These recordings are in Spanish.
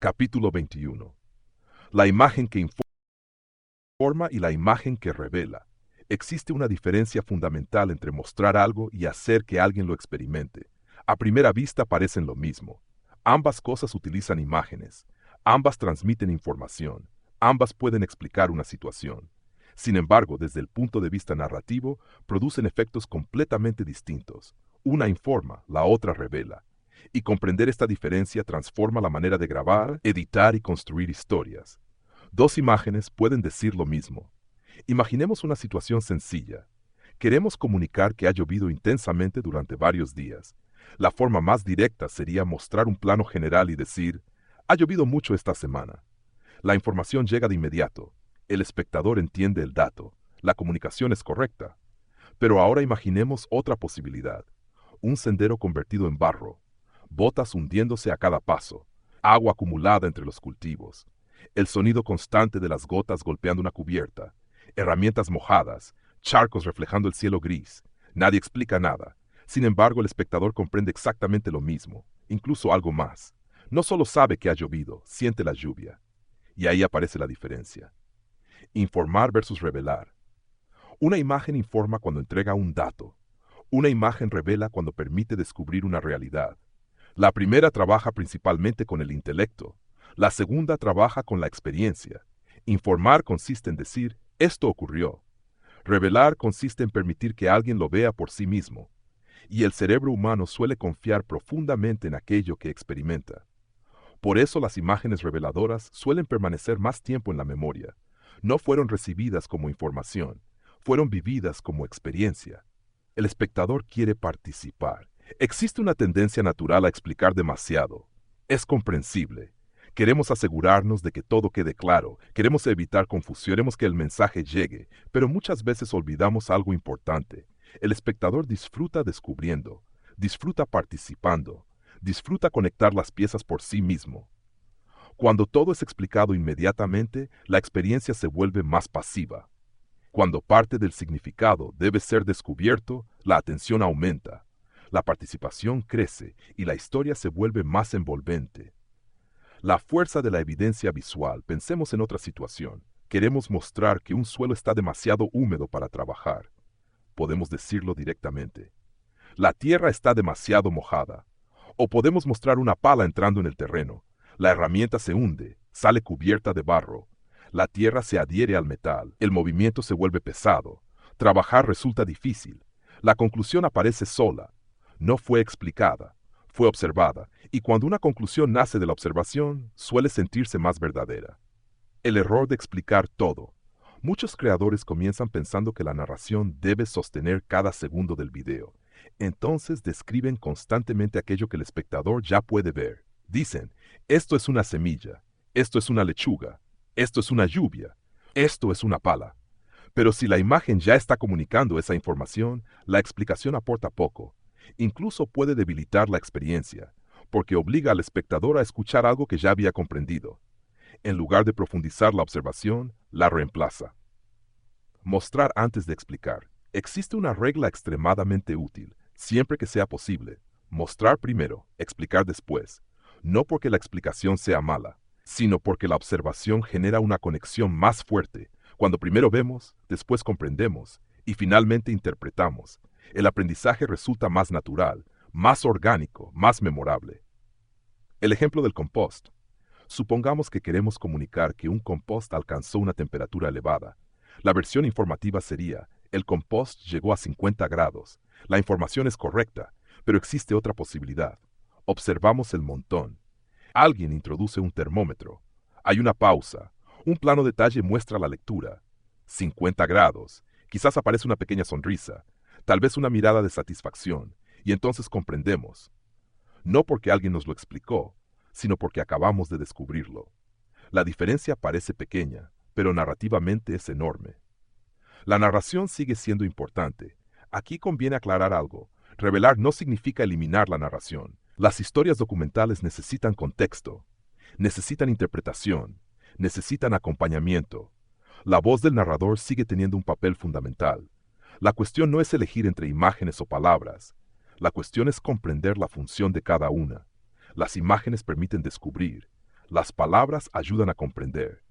Capítulo 21. La imagen que informa y la imagen que revela. Existe una diferencia fundamental entre mostrar algo y hacer que alguien lo experimente. A primera vista parecen lo mismo. Ambas cosas utilizan imágenes. Ambas transmiten información. Ambas pueden explicar una situación. Sin embargo, desde el punto de vista narrativo, producen efectos completamente distintos. Una informa, la otra revela. Y comprender esta diferencia transforma la manera de grabar, editar y construir historias. Dos imágenes pueden decir lo mismo. Imaginemos una situación sencilla. Queremos comunicar que ha llovido intensamente durante varios días. La forma más directa sería mostrar un plano general y decir, ha llovido mucho esta semana. La información llega de inmediato. El espectador entiende el dato. La comunicación es correcta. Pero ahora imaginemos otra posibilidad. Un sendero convertido en barro. Botas hundiéndose a cada paso. Agua acumulada entre los cultivos. El sonido constante de las gotas golpeando una cubierta. Herramientas mojadas. Charcos reflejando el cielo gris. Nadie explica nada. Sin embargo, el espectador comprende exactamente lo mismo, incluso algo más. No solo sabe que ha llovido, siente la lluvia. Y ahí aparece la diferencia. Informar versus revelar. Una imagen informa cuando entrega un dato. Una imagen revela cuando permite descubrir una realidad. La primera trabaja principalmente con el intelecto. La segunda trabaja con la experiencia. Informar consiste en decir, esto ocurrió. Revelar consiste en permitir que alguien lo vea por sí mismo. Y el cerebro humano suele confiar profundamente en aquello que experimenta. Por eso las imágenes reveladoras suelen permanecer más tiempo en la memoria. No fueron recibidas como información, fueron vividas como experiencia. El espectador quiere participar. Existe una tendencia natural a explicar demasiado. Es comprensible. Queremos asegurarnos de que todo quede claro, queremos evitar confusión, queremos que el mensaje llegue, pero muchas veces olvidamos algo importante. El espectador disfruta descubriendo, disfruta participando, disfruta conectar las piezas por sí mismo. Cuando todo es explicado inmediatamente, la experiencia se vuelve más pasiva. Cuando parte del significado debe ser descubierto, la atención aumenta. La participación crece y la historia se vuelve más envolvente. La fuerza de la evidencia visual. Pensemos en otra situación. Queremos mostrar que un suelo está demasiado húmedo para trabajar. Podemos decirlo directamente. La tierra está demasiado mojada. O podemos mostrar una pala entrando en el terreno. La herramienta se hunde, sale cubierta de barro. La tierra se adhiere al metal. El movimiento se vuelve pesado. Trabajar resulta difícil. La conclusión aparece sola. No fue explicada. Fue observada. Y cuando una conclusión nace de la observación, suele sentirse más verdadera. El error de explicar todo. Muchos creadores comienzan pensando que la narración debe sostener cada segundo del video. Entonces describen constantemente aquello que el espectador ya puede ver. Dicen, esto es una semilla, esto es una lechuga, esto es una lluvia, esto es una pala. Pero si la imagen ya está comunicando esa información, la explicación aporta poco. Incluso puede debilitar la experiencia, porque obliga al espectador a escuchar algo que ya había comprendido. En lugar de profundizar la observación, la reemplaza. Mostrar antes de explicar. Existe una regla extremadamente útil, siempre que sea posible. Mostrar primero, explicar después. No porque la explicación sea mala, sino porque la observación genera una conexión más fuerte. Cuando primero vemos, después comprendemos y finalmente interpretamos. El aprendizaje resulta más natural, más orgánico, más memorable. El ejemplo del compost. Supongamos que queremos comunicar que un compost alcanzó una temperatura elevada. La versión informativa sería, el compost llegó a 50 grados. La información es correcta, pero existe otra posibilidad. Observamos el montón. Alguien introduce un termómetro. Hay una pausa. Un plano detalle muestra la lectura. 50 grados. Quizás aparece una pequeña sonrisa. Tal vez una mirada de satisfacción. Y entonces comprendemos. No porque alguien nos lo explicó, sino porque acabamos de descubrirlo. La diferencia parece pequeña, pero narrativamente es enorme. La narración sigue siendo importante. Aquí conviene aclarar algo. Revelar no significa eliminar la narración. Las historias documentales necesitan contexto, necesitan interpretación, necesitan acompañamiento. La voz del narrador sigue teniendo un papel fundamental. La cuestión no es elegir entre imágenes o palabras. La cuestión es comprender la función de cada una. Las imágenes permiten descubrir. Las palabras ayudan a comprender.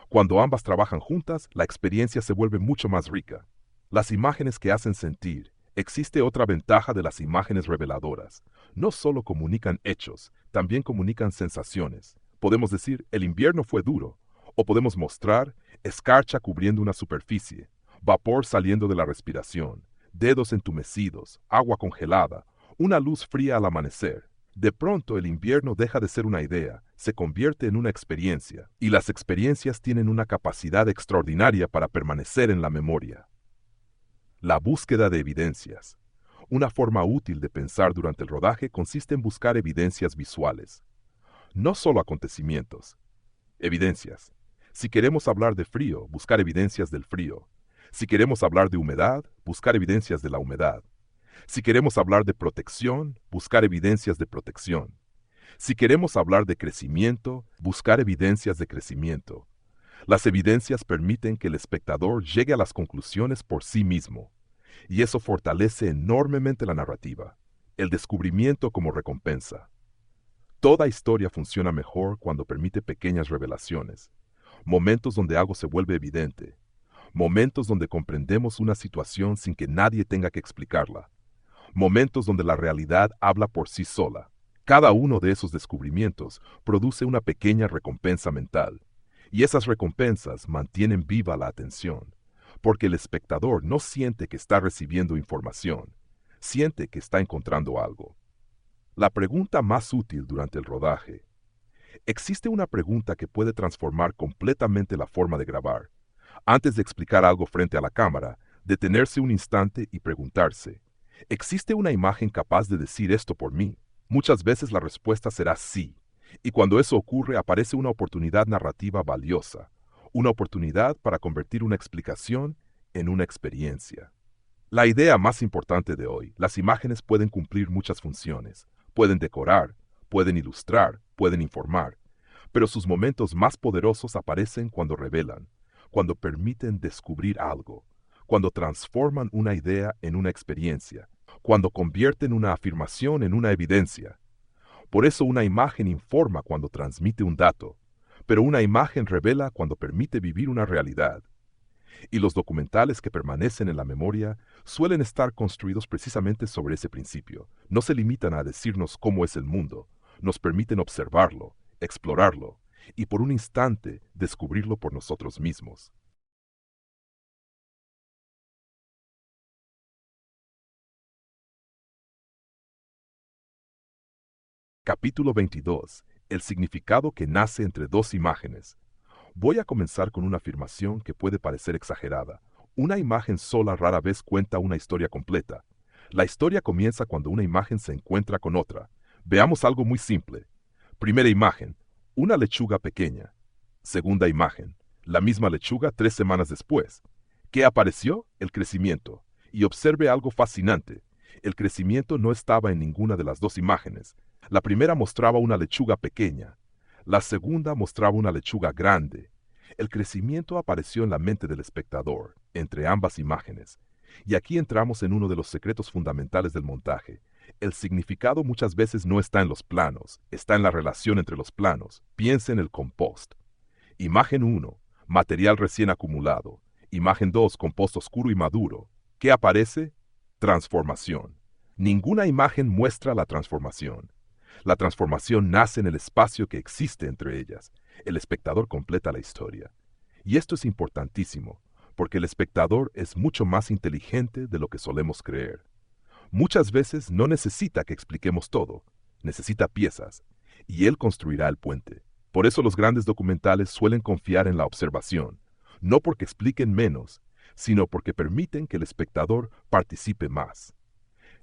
Cuando ambas trabajan juntas, la experiencia se vuelve mucho más rica. Las imágenes que hacen sentir. Existe otra ventaja de las imágenes reveladoras. No solo comunican hechos, también comunican sensaciones. Podemos decir, el invierno fue duro, o podemos mostrar escarcha cubriendo una superficie, vapor saliendo de la respiración, dedos entumecidos, agua congelada, una luz fría al amanecer. De pronto el invierno deja de ser una idea, se convierte en una experiencia, y las experiencias tienen una capacidad extraordinaria para permanecer en la memoria. La búsqueda de evidencias. Una forma útil de pensar durante el rodaje consiste en buscar evidencias visuales. No solo acontecimientos. Evidencias. Si queremos hablar de frío, buscar evidencias del frío. Si queremos hablar de humedad, buscar evidencias de la humedad. Si queremos hablar de protección, buscar evidencias de protección. Si queremos hablar de crecimiento, buscar evidencias de crecimiento. Las evidencias permiten que el espectador llegue a las conclusiones por sí mismo, y eso fortalece enormemente la narrativa, el descubrimiento como recompensa. Toda historia funciona mejor cuando permite pequeñas revelaciones, momentos donde algo se vuelve evidente, momentos donde comprendemos una situación sin que nadie tenga que explicarla, momentos donde la realidad habla por sí sola. Cada uno de esos descubrimientos produce una pequeña recompensa mental, y esas recompensas mantienen viva la atención, porque el espectador no siente que está recibiendo información, siente que está encontrando algo. La pregunta más útil durante el rodaje. Existe una pregunta que puede transformar completamente la forma de grabar. Antes de explicar algo frente a la cámara, detenerse un instante y preguntarse, ¿existe una imagen capaz de decir esto por mí? Muchas veces la respuesta será sí, y cuando eso ocurre aparece una oportunidad narrativa valiosa, una oportunidad para convertir una explicación en una experiencia. La idea más importante de hoy, las imágenes pueden cumplir muchas funciones, pueden decorar, pueden ilustrar, pueden informar, pero sus momentos más poderosos aparecen cuando revelan, cuando permiten descubrir algo, cuando transforman una idea en una experiencia, cuando convierten una afirmación en una evidencia. Por eso una imagen informa cuando transmite un dato, pero una imagen revela cuando permite vivir una realidad. Y los documentales que permanecen en la memoria suelen estar construidos precisamente sobre ese principio. No se limitan a decirnos cómo es el mundo, nos permiten observarlo, explorarlo, y por un instante descubrirlo por nosotros mismos. Capítulo 22. El significado que nace entre dos imágenes. Voy a comenzar con una afirmación que puede parecer exagerada. Una imagen sola rara vez cuenta una historia completa. La historia comienza cuando una imagen se encuentra con otra. Veamos algo muy simple. Primera imagen, una lechuga pequeña. Segunda imagen, la misma lechuga 3 semanas después. ¿Qué apareció? El crecimiento. Y observe algo fascinante. El crecimiento no estaba en ninguna de las dos imágenes. La primera mostraba una lechuga pequeña. La segunda mostraba una lechuga grande. El crecimiento apareció en la mente del espectador, entre ambas imágenes. Y aquí entramos en uno de los secretos fundamentales del montaje. El significado muchas veces no está en los planos, está en la relación entre los planos. Piensa en el compost. Imagen 1, material recién acumulado. Imagen 2, compost oscuro y maduro. ¿Qué aparece? Transformación. Ninguna imagen muestra la transformación. La transformación nace en el espacio que existe entre ellas. El espectador completa la historia. Y esto es importantísimo, porque el espectador es mucho más inteligente de lo que solemos creer. Muchas veces no necesita que expliquemos todo, necesita piezas, y él construirá el puente. Por eso los grandes documentales suelen confiar en la observación, no porque expliquen menos, sino porque permiten que el espectador participe más.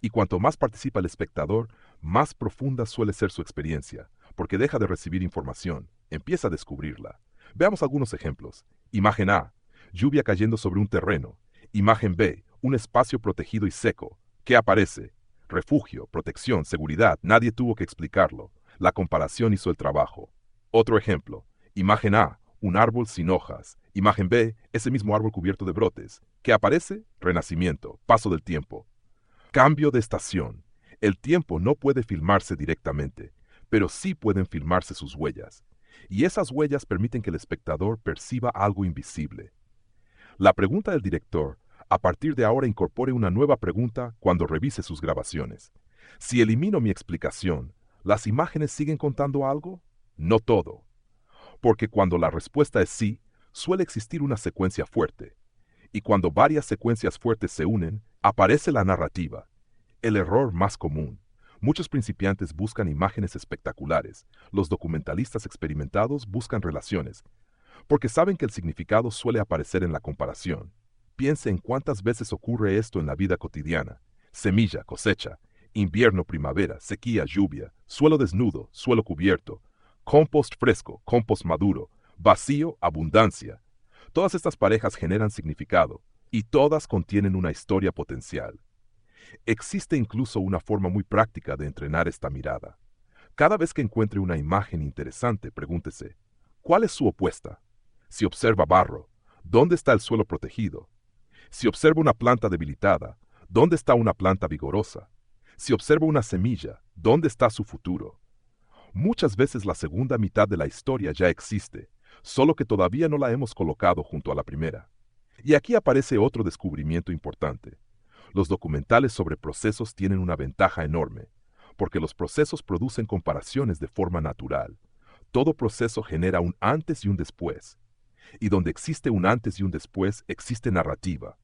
Y cuanto más participa el espectador, más profunda suele ser su experiencia, porque deja de recibir información, empieza a descubrirla. Veamos algunos ejemplos. Imagen A, lluvia cayendo sobre un terreno. Imagen B, un espacio protegido y seco. ¿Qué aparece? Refugio, protección, seguridad, nadie tuvo que explicarlo. La comparación hizo el trabajo. Otro ejemplo. Imagen A, un árbol sin hojas. Imagen B, ese mismo árbol cubierto de brotes. ¿Qué aparece? Renacimiento, paso del tiempo. Cambio de estación. El tiempo no puede filmarse directamente, pero sí pueden filmarse sus huellas. Y esas huellas permiten que el espectador perciba algo invisible. La pregunta del director, a partir de ahora incorpore una nueva pregunta cuando revise sus grabaciones. Si elimino mi explicación, ¿las imágenes siguen contando algo? No todo. Porque cuando la respuesta es sí, suele existir una secuencia fuerte. Y cuando varias secuencias fuertes se unen, aparece la narrativa. El error más común. Muchos principiantes buscan imágenes espectaculares. Los documentalistas experimentados buscan relaciones, porque saben que el significado suele aparecer en la comparación. Piense en cuántas veces ocurre esto en la vida cotidiana. Semilla, cosecha, invierno, primavera, sequía, lluvia, suelo desnudo, suelo cubierto, compost fresco, compost maduro, vacío, abundancia. Todas estas parejas generan significado, y todas contienen una historia potencial. Existe incluso una forma muy práctica de entrenar esta mirada. Cada vez que encuentre una imagen interesante, pregúntese, ¿cuál es su opuesta? Si observa barro, ¿dónde está el suelo protegido? Si observa una planta debilitada, ¿dónde está una planta vigorosa? Si observa una semilla, ¿dónde está su futuro? Muchas veces la segunda mitad de la historia ya existe, solo que todavía no la hemos colocado junto a la primera. Y aquí aparece otro descubrimiento importante. Los documentales sobre procesos tienen una ventaja enorme, porque los procesos producen comparaciones de forma natural. Todo proceso genera un antes y un después. Y donde existe un antes y un después, existe narrativa.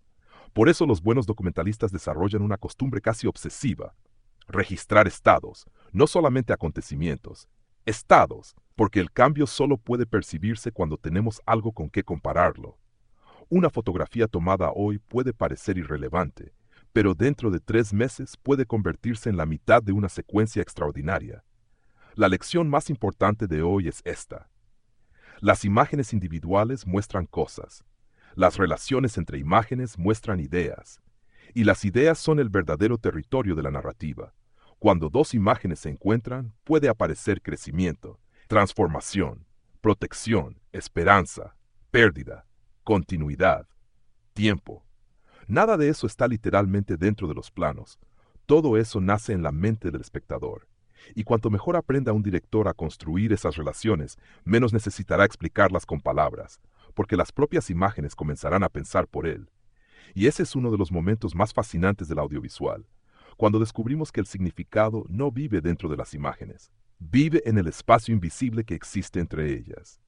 Por eso los buenos documentalistas desarrollan una costumbre casi obsesiva: registrar estados, no solamente acontecimientos, estados, porque el cambio solo puede percibirse cuando tenemos algo con qué compararlo. Una fotografía tomada hoy puede parecer irrelevante, pero dentro de 3 meses puede convertirse en la mitad de una secuencia extraordinaria. La lección más importante de hoy es esta: las imágenes individuales muestran cosas, las relaciones entre imágenes muestran ideas, y las ideas son el verdadero territorio de la narrativa. Cuando dos imágenes se encuentran, puede aparecer crecimiento, transformación, protección, esperanza, pérdida, continuidad, tiempo. Nada de eso está literalmente dentro de los planos. Todo eso nace en la mente del espectador. Y cuanto mejor aprenda un director a construir esas relaciones, menos necesitará explicarlas con palabras, porque las propias imágenes comenzarán a pensar por él. Y ese es uno de los momentos más fascinantes del audiovisual, cuando descubrimos que el significado no vive dentro de las imágenes, vive en el espacio invisible que existe entre ellas.